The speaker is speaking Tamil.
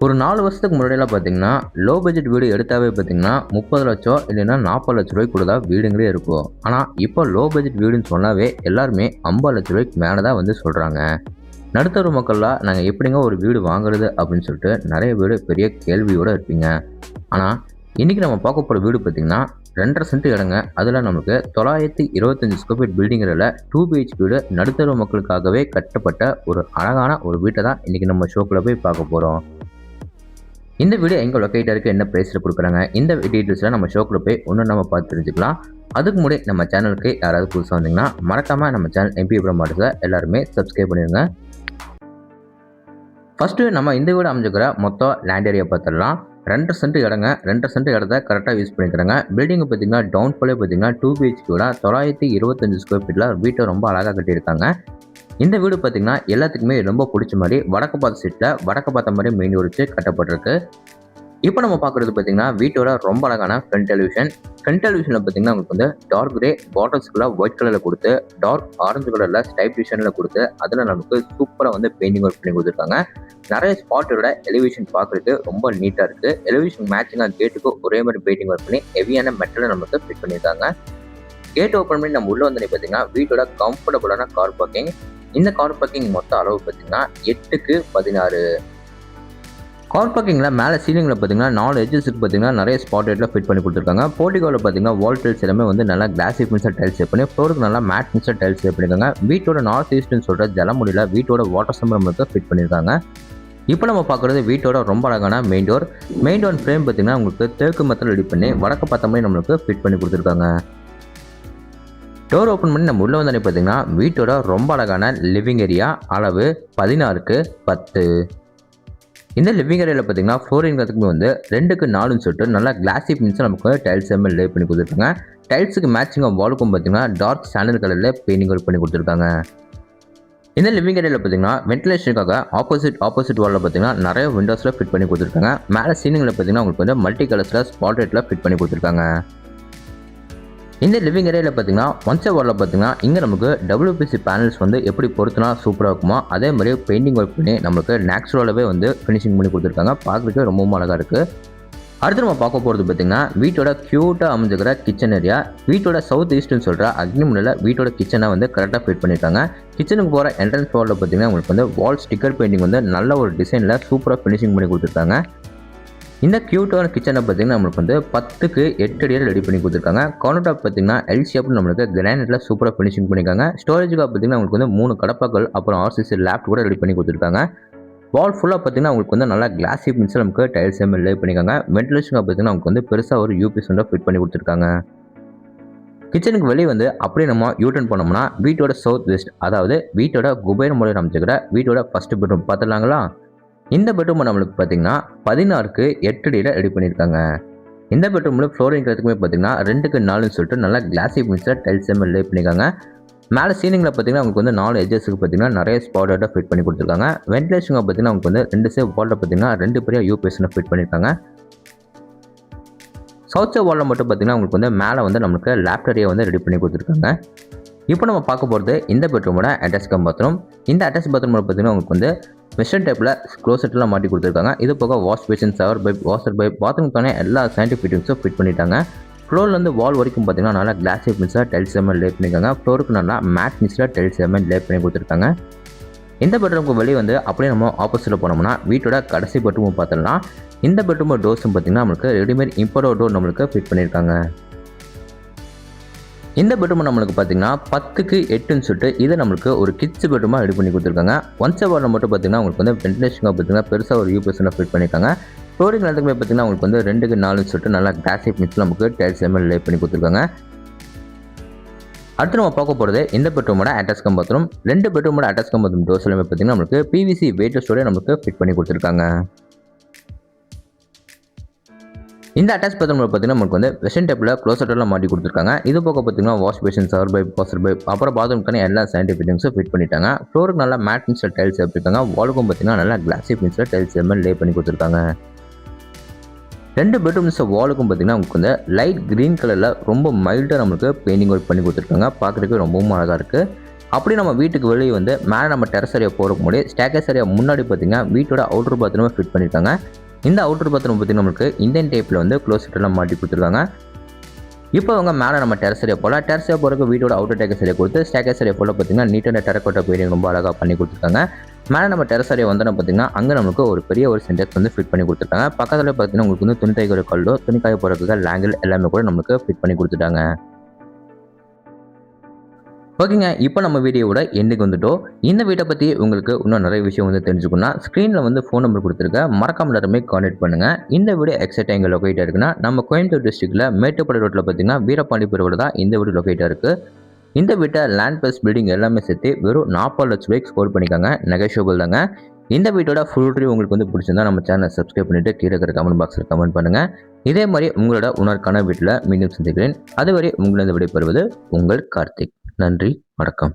ஒரு 4 வருஷத்துக்கு முன்னாடிலாம் பார்த்தீங்கன்னா, லோ பட்ஜெட் வீடு எடுத்தாவே பார்த்தீங்கன்னா, 30,00,000 இல்லைன்னா 40,00,000 கூட தான் வீடுங்களே இருக்கும். ஆனா, இப்போ லோ பட்ஜெட் வீடுன்னு சொன்னாவே எல்லாருமே 50,00,000 மேல தான் வந்து சொல்றாங்க. நடுத்தர மக்கள்லாம் நாங்க எப்படிங்க ஒரு வீடு வாங்குறது அப்படின்னு சொல்லிட்டு நெறைய பேரு பெரிய கேள்வியோட இருப்பீங்க. ஆனா, இன்னைக்கு நம்ம பார்க்க போற வீடு பார்த்தீங்கன்னா, 2 1/2 சென்ட் இடங்க. அதுல நமக்கு 925 ஸ்கொயர் ஃபீட் பில்டிங்ல 2 பிஹெச் வீடு நடுத்தர மக்களுக்காகவே கட்டப்பட்ட ஒரு அழகான ஒரு வீட்ட தான் இன்னைக்கு நம்ம ஷோக்குள்ள போய் பார்க்க போறோம். இந்த வீடியோ எங்க லொக்கேட் இருக்கு, என்ன பிரைஸ்ல கொடுக்குறாங்க, இந்த டீட்டெயில்ஸ்லாம் நம்ம ஷோக்குள்ள போய் ஒன்று நம்ம பார்த்து தெரிஞ்சுக்கலாம். அதுக்கு முன்னாடி நம்ம சேனலுக்கு யாராவது புதுசாக வந்தீங்கன்னா மறக்காம நம்ம சேனல் எம்பி ப்ரோமாட்டஸை எல்லாருமே சப்ஸ்கிரைப் பண்ணிடுங்க. ஃபர்ஸ்ட் நம்ம இந்த வீடு அமைஞ்சுக்கிற மொத்தம் லேண்ட் ஏரியா பார்த்துடலாம். 2 சென்ட் இடங்க. 2 சென்ட் இடத்த கரெக்டாக யூஸ் பண்ணிக்கிறாங்க. பில்டிங் பார்த்தீங்கன்னா டவுன் ஃபாலே பார்த்தீங்கன்னா 2 பிஹெச்கே 925 ஸ்கொயர் ஃபீட்டில் வீட்டை ரொம்ப அழகாக கட்டியிருக்காங்க. இந்த வீடு பார்த்தீங்கன்னா எல்லாத்துக்குமே ரொம்ப பிடிச்ச மாதிரி வடக்கு பார்த்த சீட்டில் வடக்கு பார்த்த மாதிரி மெயின் வச்சு கட்டப்பட்டிருக்கு. இப்போ நம்ம பார்க்குறது பார்த்தீங்கன்னா வீட்டோட ரொம்ப அழகான ஃப்ரண்ட் டெலிவிஷன். ஃப்ரண்ட் டெலிவிஷனில் பார்த்தீங்கன்னா உங்களுக்கு வந்து டார்க் கிரே பாட்டில்ஸ்குள்ள ஒயிட் கலரில் கொடுத்து டார்க் ஆரஞ்சு கலரில் ஸ்டைப் டிசைனில் கொடுத்து அதில் நமக்கு சூப்பராக வந்து பெயிண்டிங் ஒர்க் பண்ணி கொடுத்துருக்காங்க. நிறைய ஸ்பாட்டோட எலிவேஷன் பார்க்குறதுக்கு ரொம்ப நீட்டாக இருக்குது. எலிவேஷன் மேட்சிங்காக கேட்டுக்கு ஒரே மாதிரி பெயிண்டிங் ஒர்க் பண்ணி ஹெவியான மெட்டலை நமக்கு ஃபிட் பண்ணியிருக்காங்க. கேட் ஓப்பன் பண்ணி நம்ம உள்ள வந்து பார்த்தீங்கன்னா வீட்டோட கம்ஃபர்டபுளான கார் பார்க்கிங். இந்த கார் பார்க்கிங் மொத்த அளவு பார்த்தீங்கன்னா 8க்கு 16. கார் பார்க்கிங்கில் மேலே சீலிங்கில் பார்த்தீங்கன்னா 4 எட்ஜஸுக்கு பார்த்தீங்கன்னா நிறைய ஸ்பாட் லைட்டில் ஃபிட் பண்ணி கொடுத்துருக்காங்க. போர்டிகோவில் பார்த்தீங்கன்னா வால் டைல்ஸ் எல்லாமே வந்து நல்லா கிளாசி ஃபினிஷர் டைல்ஸ் சேவ் பண்ணி ஃப்ளோருக்கு நல்லா மேட் ஃபினிஷர் டைல்ஸ் சேவ் பண்ணியிருக்காங்க. வீட்டோட நார்த் ஈஸ்ட்னு சொல்கிற ஜலமுடியில் வீட்டோட வாட்டர் சம்பரமுக்கு ஃபிட் பண்ணியிருக்காங்க. இப்போ நம்ம பார்க்குறது வீட்டோட ரொம்ப அழகான main door. Main door frame பார்த்தீங்கன்னா உங்களுக்கு தேக்கு மெத்தட் ரெடி பண்ணி வடக்கு பார்த்த மாதிரி நம்மளுக்கு ஃபிட் பண்ணி கொடுத்துருக்காங்க. டோர் ஓப்பன் பண்ணி நம்ம உள்ளே வந்தோடனே பார்த்தீங்கன்னா வீட்டோட ரொம்ப அழகான லிவிங் ஏரியா அளவு 16க்கு 10. இந்த லிவிங் ஏரியாவில் பார்த்தீங்கன்னா ஃப்ளோரிங்கிறதுக்கு வந்து 2க்கு 4ன்னு சொல்லிட்டு நல்லா கிளாசி ஃபினிஷ் நமக்கு டைல்ஸ் எல்லாமே லே பண்ணி கொடுத்துருக்காங்க. டைல்ஸுக்கு மேட்சிங்காக வாலுக்கும் பார்த்தீங்கன்னா டார்க் சாண்டல் கலரில் பெயிண்டிங் ஒர்க் பண்ணி கொடுத்துருக்காங்க. இந்த லிவிங் ஏரியாவில் பார்த்தீங்கன்னா வென்டிலேஷனுக்காக ஆப்போசிட் வாலில் பார்த்தீங்கன்னா நிறைய விண்டோஸில் ஃபிட் பண்ணி கொடுத்துருக்காங்க. மேலே சீலிங்கில் பார்த்தீங்கன்னா உங்களுக்கு வந்து மல்டி கலர்ஸில் ஸ்பாட் லைட்டில் ஃபிட் பண்ணி கொடுத்துருக்காங்க. இந்த லிவிங் ஏரியாவில் பார்த்தீங்கன்னா ஒன் சைட் வாலில் பார்த்தீங்கன்னா இங்கே நமக்கு WPC பேனல்ஸ் வந்து எப்படி பொறுத்துனா சூப்பராக இருக்குமோ அதே மாதிரி பெயிண்டிங் ஒர்க் பண்ணி நமக்கு நேச்சுரலாகவே வந்து ஃபினிஷிங் பண்ணி கொடுத்துருக்காங்க. பார்க்குறதுக்கு ரொம்பவும் அழகாக இருக்குது. அடுத்து நம்ம பார்க்க போகிறது பார்த்தீங்கன்னா வீட்டோட க்யூட்டாக அமைஞ்சுக்கிற கிச்சன் ஏரியா. வீட்டோட சவுத் ஈஸ்ட்னு சொல்கிற அக்னிமுனையில் வீட்டோட கிச்சனை வந்து கரெக்டாக ஃபிட் பண்ணியிருக்காங்க. கிச்சனுக்கு போகிற என்ட்ரன்ஸ் வாலில் பார்த்தீங்கன்னா உங்களுக்கு வந்து வால் ஸ்டிக்கர் பெயிண்டிங் வந்து நல்ல ஒரு டிசைனில் சூப்பராக ஃபினிஷிங் பண்ணி கொடுத்துருக்காங்க. இந்த க்யூட்டான கிச்சனை பார்த்தீங்கன்னா நம்மளுக்கு வந்து 10க்கு 8 அடியில் ரெடி பண்ணி கொடுத்துருக்காங்க. கவுண்டர் டாப் பார்த்தீங்கன்னா எல் ஷேப் நம்மளுக்கு கிரானைட்டில் சூப்பராக ஃபினிஷிங் பண்ணியிருக்காங்க. ஸ்டோரேஜுக்காக பார்த்தீங்கன்னா உங்களுக்கு வந்து 3 கடப்பாக்கள் அப்புறம் RCC லேப்ட் கூட ரெடி பண்ணி கொடுத்துருக்காங்க. வால் ஃபுல்லாக பார்த்தீங்கன்னா உங்களுக்கு வந்து நல்லா கிளாசி ஃபினிஷில் நமக்கு டைல்ஸ் எல்லாமே லே பண்ணியிருக்காங்க. வென்டிலேஷனுக்காக பார்த்தீங்கன்னா நமக்கு வந்து பெருசாக ஒரு யூபிஎஸ் வந்து ஃபிட் பண்ணி கொடுத்துருக்காங்க. கிச்சனுக்கு வெளியே வந்து அப்படியே நம்ம யூட்டர்ன் பண்ணோம்னா வீட்டோட சவுத் வெஸ்ட் அதாவது வீட்டோட குபேர முறையில் அமைச்சுக்கிற வீட்டோட ஃபர்ஸ்ட் பெட்ரூம் பார்த்துடலாங்களா. இந்த பெட்ரூம் நம்மளுக்கு பார்த்தீங்கன்னா 16க்கு 8 அடியில் ரெடி பண்ணியிருக்காங்க. இந்த பெட்ரூமில் ஃப்ளோரிங்கிறதுக்குமே பார்த்தீங்கன்னா 2க்கு 4ன்னு சொல்லிட்டு நல்லா கிளாசி ஃபினிஷில் டைல்ஸ் எல்லாமே லே பண்ணியிருக்காங்க. மேலே சீலிங்கில் பார்த்தீங்கன்னா உங்களுக்கு வந்து 4 எட்ஜஸுக்கு பார்த்தீங்கன்னா நிறைய ஸ்பாட்டை ஃபிட் பண்ணி கொடுத்துருக்காங்க. வென்டிலேஷனுக்கு பார்த்தீங்கன்னா உங்களுக்கு வந்து 2 சேவ் வாலில் பார்த்தீங்கன்னா 2 பெரிய யூபிஎஸ்ஸை ஃபிட் பண்ணியிருக்காங்க. சவுத் சேவ் வாலில் மட்டும் பார்த்தீங்கன்னா உங்களுக்கு வந்து மேலே வந்து நம்மளுக்கு லேப்ட் ஏரியா வந்து ரெடி பண்ணி கொடுத்துருக்காங்க. இப்போ நம்ம பார்க்க போகிறது இந்த பெட்ரூமோட அட்டாச் பாத்ரூம். இந்த அட்டாச் பாத்ரூமில் பார்த்தீங்கன்னா உங்களுக்கு வந்து வெஸ்டர்ன் டைப்பில் க்ளோசெட்லாம் மாட்டி கொடுத்துருக்காங்க. இது போக wash basin, shower pipe, washer pipe, பாத்ரூம்க்கான எல்லா சயின்டிஃபிக் ஃபிட்டிங்ஸும் ஃபிட் பண்ணிட்டாங்க. ஃப்ளோர்லேருந்து வால் வரைக்கும் பார்த்தீங்கன்னா நல்லா கிளாசி ஃபினிஷாக டைல்ஸ் எல்லாமே லே பண்ணியிருக்காங்க. ஃப்ளோருக்கு நல்லா மேட் ஃபினிஷில் டைல்ஸ் எல்லாமே லே பண்ணி கொடுத்துருக்காங்க. இந்த பெட்ரூமுக்கு வெளியே வந்து அப்படியே நம்ம ஆப்போசிட்டில் போனோம்னா வீட்டோட கடைசி பெட்ரூம் பார்த்துடலாம். இந்த பெட்ரூமோட டோர்ஸும் பார்த்தீங்கன்னா நம்மளுக்கு ரெடிமேட் இம்போர்ட் டோர் நம்மளுக்கு ஃபிட் பண்ணியிருக்காங்க. இந்த பெட்ரூம் நம்மளுக்கு பார்த்தீங்கன்னா 10க்கு 8ன்னு சொல்லிட்டு இதை நம்மளுக்கு ஒரு கிட்ஸ் பெட்ரூமாக ரெடி பண்ணி கொடுத்துருக்காங்க. ஒன் சைட் வாலில் மட்டும் பார்த்தீங்கன்னா உங்களுக்கு வந்து வென்டிலேஷனுக்காக பார்த்தீங்கன்னா பெருசாக ஒரு யூபிஎஸ் ஃபிட் பண்ணியிருக்காங்க. ஃப்ளோரிங் எல்லாத்துக்குமே பார்த்தீங்கன்னா உங்களுக்கு வந்து 2க்கு 4ன்னு சொல்லிட்டு நல்லா கிளாசி ஃபினிஷில் நமக்கு டைல்ஸ் எல்லாமே லே பண்ணி கொடுத்துருக்காங்க. அடுத்து நம்ம பார்க்க போகிறது இந்த பெட்ரூமோட அட்டாச் பாத்ரூம். 2 பெட்ரூமோட அட்டாச் பாத்ரூம் டோர்ஸ் எல்லாமே பார்த்தீங்கன்னா நம்மளுக்கு PVC வெயிட்லெஸ்ஸோட நமக்கு ஃபிட் பண்ணி கொடுத்துருக்காங்க. இந்த அட்டாச் பாத்ரூமில் பார்த்தீங்கன்னா நமக்கு வந்து வெஸ்டர்ன் டைப்பில் க்ளோசெட்டெல்லாம் மாட்டி கொடுத்துருக்காங்க. இது போக பார்த்தீங்கன்னா wash basin, shower pipe, washer pipe அப்புறம் பாத்ரூம்க்கான எல்லா சயின்டிஃபிக் ஃபிட்டிங்ஸும் ஃபிட் பண்ணிட்டாங்க. ஃப்ளோருக்கு நல்லா மேட் ஃபினிஷில் டைல்ஸ் எடுத்துருக்காங்க. வாலுக்கும் பார்த்தீங்கன்னா நல்லா கிளாசி ஃபினிஷில் டைல்ஸ் எல்லாமே லே பண்ணி கொடுத்துருக்காங்க. 2 பெட்ரூம்ஸ் வாலுக்கும் பார்த்தீங்கன்னா உங்களுக்கு வந்து லைட் க்ரீன் கலரில் ரொம்ப மைல்டாக நம்மளுக்கு பெயிண்டிங் ஒர்க் பண்ணி கொடுத்துருக்காங்க. பார்க்குறதுக்கு ரொம்பவும் அழகாக இருக்குது. அப்படி நம்ம வீட்டுக்கு வெளியே வந்து மேலே நம்ம டெரஸ் ஏரியா போகிறதுக்கு முன்னாடி ஸ்டேக்கஸ் ஏரியா முன்னாடி பார்த்தீங்கன்னா வீட்டோட அவுட்டர் பாத்ரூமை ஃபிட் பண்ணியிருக்காங்க. இந்த அவுட்டர் பாத்ரூம் பார்த்தீங்கன்னா நம்மளுக்கு இந்தியன் டைப்பில் வந்து க்ளோசெட்டெல்லாம் மாட்டி கொடுத்துருக்காங்க. இப்போ அவங்க மேலே நம்ம டெரஸ் ஏரியா போகலாம். டெரஸ் ஏரியா போகிறதுக்கு வீட்டோட அவுட்டர் டேக்கஸ் ஏரியா கொடுத்து ஸ்டேக்கஸ் ஏரியா ஃபுல்லாக பார்த்தீங்கன்னா நீட்டான டெரக்கோட்டா பெயிண்டிங் ரொம்ப அழகாக பண்ணி கொடுத்துருக்காங்க. மேலே நம்ம டெரஸ் ஏரியா வந்தோம்னா பார்த்தீங்கன்னா அங்கே நமக்கு ஒரு பெரிய ஒரு சின்டெக்ஸ் வந்து ஃபிட் பண்ணி கொடுத்துருக்காங்க. பக்கத்தில் பார்த்தீங்கன்னா உங்களுக்கு வந்து துணி தைக்கிற கல்லோ துணி காய போகிறதுக்கு லேங்கிள் எல்லாமே கூட நமக்கு ஃபிட் பண்ணி கொடுத்துட்டாங்க. ஓகேங்க, இப்போ நம்ம வீடியோவோட எண்டுக்கு வந்துட்டோம். இந்த வீட்டை பற்றி உங்களுக்கு இன்னும் நிறைய விஷயம் வந்து தெரிஞ்சுக்கணும்னா ஸ்க்ரீனில் வந்து ஃபோன் நம்பர் கொடுத்துருக்க மறக்காம எல்லாருமே கான்டாக்ட் பண்ணுங்கள். இந்த வீடியோ எக்ஸாக்டாக எங்கே லொக்கேட்டாக இருக்குன்னா நம்ம கோயம்புத்தூர் டிஸ்ட்ரிக்ட்டில் மேட்டுப்பாளையம் ரோட்டில் பார்த்தீங்கன்னா வீரபாண்டிபுரம் தான் இந்த வீடு லொக்கேட்டாக இருக்குது. இந்த வீட்டை லேண்ட் ப்ளஸ் பில்டிங் எல்லாமே சேர்த்து வெறும் 40 லட்ச ரூபாய்க்கு ஸ்கோர் பண்ணிக்காங்க. நெகோஷியபிள் தாங்க. இந்த வீட்டோட ஃபுல் ரிவ்யூ உங்களுக்கு வந்து பிடிச்சிருந்தா நம்ம சேனலை சப்ஸ்கிரைப் பண்ணிவிட்டு கீழே இருக்கிற கமெண்ட் பாக்ஸில் கமெண்ட் பண்ணுங்கள். இதே மாதிரி உங்களோட உணர்க்கான வீட்டில் மீண்டும் சந்திக்கிறேன். அதுவரை உங்களிடம் விடைபெறுவது உங்கள் கார்த்திக். நன்றி, வணக்கம்.